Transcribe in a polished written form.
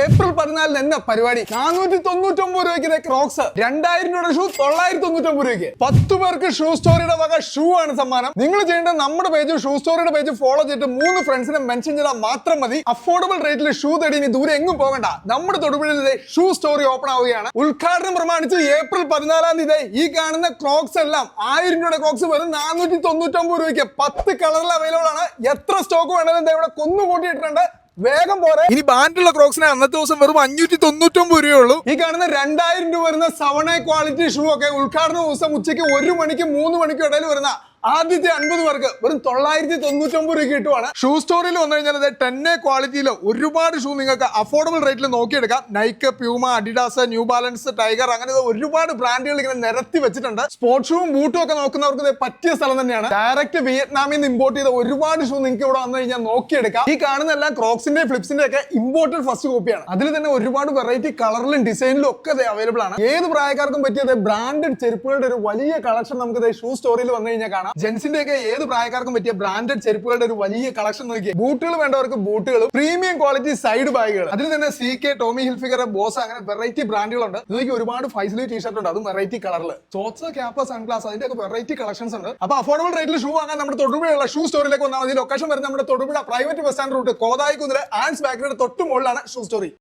April 14 എന്ന പരിപാടി 499 രൂപയ്ക്ക് ക്രോക്സ്, 2000 രൂപയുടെ ഷൂ 999 രൂപയ്ക്ക്. 10 പേർക്ക് ഷൂ സ്റ്റോറിയുടെ വക ഷൂ ആണ് സമ്മാനം. നിങ്ങൾ ചെയ്യേണ്ടത് നമ്മുടെ പേജ് ഷൂ സ്റ്റോറിയുടെ പേജ് ഫോളോ ചെയ്തിട്ട് 3 ഫ്രണ്ട്സിനെ മെൻഷൻ ചെയ്താൽ മാത്രം മതി. അഫോർഡബിൾ റേറ്റിൽ ഷൂ തേടി ഇനി ദൂരെ എങ്ങും പോകണ്ട. നമ്മുടെ തൊടുപുഴയിലെ ഷൂ സ്റ്റോറി ഓപ്പൺ ആവുകയാണ്. ഉദ്ഘാടനം പ്രമാണിച്ച് ഏപ്രിൽ 14 ഈ കാണുന്ന ക്രോക്സ് എല്ലാം 1000 രൂപയുടെ ക്രോക്സ് വെറും 499 രൂപയ്ക്ക് 10 കളറിൽ അവൈലബിൾ ആണ്. എത്ര സ്റ്റോക്ക് വേണ്ടത് ഇവിടെ കൊന്നുകൂട്ടിയിട്ടുണ്ട്. വേഗം പോരെ. ഇനി ബാൻഡുള്ള ക്രോക്സിന് അന്നത്തെ ദിവസം വെറും 599 രൂപയുള്ളൂ. ഈ കാണുന്ന 2000 രൂപ വരുന്ന 7A ക്വാളിറ്റി ഷൂ ഒക്കെ ഉദ്ഘാടന ദിവസം ഉച്ചയ്ക്ക് 1 മണിക്കും 3 മണിക്കും ഇടയിൽ വരുന്ന ആദ്യത്തെ 50 പേർക്ക് വെറും 999 രൂപ കിട്ടുവാണ്. ഷൂ സ്റ്റോറിൽ വന്നു കഴിഞ്ഞാൽ 10A ക്വാളിറ്റിയിൽ ഒരുപാട് ഷൂ നിങ്ങൾക്ക് അഫോർഡബിൾ റേറ്റിൽ നോക്കിയെടുക്കാം. Nike, Puma, Adidas, New Balance, Tiger, അങ്ങനെ ഒരുപാട് ബ്രാൻഡുകൾ ഇങ്ങനെ നിരത്തി വെച്ചിട്ടുണ്ട്. സ്പോർട്സ് ഷൂവും ബൂട്ടും ഒക്കെ നോക്കുന്നവർക്ക് പറ്റിയ സ്ഥലം തന്നെയാണ്. ഡയറക്റ്റ് വിയറ്റ്നാമിൽ നിന്ന് ഇമ്പോർട്ട് ചെയ്ത ഒരുപാട് ഷൂ നിങ്ങൾക്ക് ഇവിടെ വന്നു കഴിഞ്ഞാൽ നോക്കിയെടുക്കാം. ഈ കാണുന്ന എല്ലാം ക്രോക്സിന്റെ ഫ്ലിപ്സിന്റെ ഒക്കെ ഇമ്പോർട്ടഡ് ഫസ്റ്റ് കോപ്പിയാണ്. അതിൽ തന്നെ ഒരുപാട് വെറൈറ്റി കളറിലും ഡിസൈനിലും ഒക്കെ അവൈലബിൾ ആണ്. ഏത് പ്രായക്കാർക്കും പറ്റിയത് ബ്രാൻഡഡ് ചെരുപ്പുകളുടെ ഒരു വലിയ കളക്ഷൻ നമുക്ക് ഷൂ സ്റ്റോറിൽ വന്നു കഴിഞ്ഞാൽ കാണാം. ജെൻസിന്റെ ഒക്കെ ഏത് പ്രായക്കാർക്കും പറ്റിയ ബ്രാൻഡഡ് ചെരുപ്പുകളുടെ ഒരു വലിയ കളക്ഷൻ നോക്കിയാൽ ബൂട്ടുകൾ വേണ്ടവർക്ക് ബൂട്ടുകളും പ്രീമിയം ക്വാളിറ്റി സൈഡ് ബാഗുകൾ, അതിൽ തന്നെ CK, ടോമി ഹിൽഫിഗർ, ബോസ്, അങ്ങനെ വെറൈറ്റി ബ്രാൻഡുകളുണ്ട്. ഇതിലേക്ക് ഒരുപാട് ഫൈസലി ടീഷർട്ട് ഉണ്ട്, അതും വെറൈറ്റി കളറിൽ. സോക്സ്, ക്യാപ്പ്, സൺഗ്ലാസ്, അതിന്റെ ഒക്കെ വെറൈറ്റി കളക്ഷൻസ് ഉണ്ട്. അപ്പൊ അഫോർഡബിൾ റേറ്റിൽ ഷൂ വാങ്ങാൻ നമ്മുടെ തൊടുപുഴയുള്ള ഷൂ സ്റ്റോറിലേക്ക് വന്നാൽ മതി. ലൊക്കേഷൻ വരുന്നത് നമ്മുടെ Thodupuzha private bus stand route കോതായിക്കുന്നിലെ ആൻസ് ബാക്കറിയുടെ തൊട്ട് മുകളിലാണ് ഷൂ സ്റ്റോറി.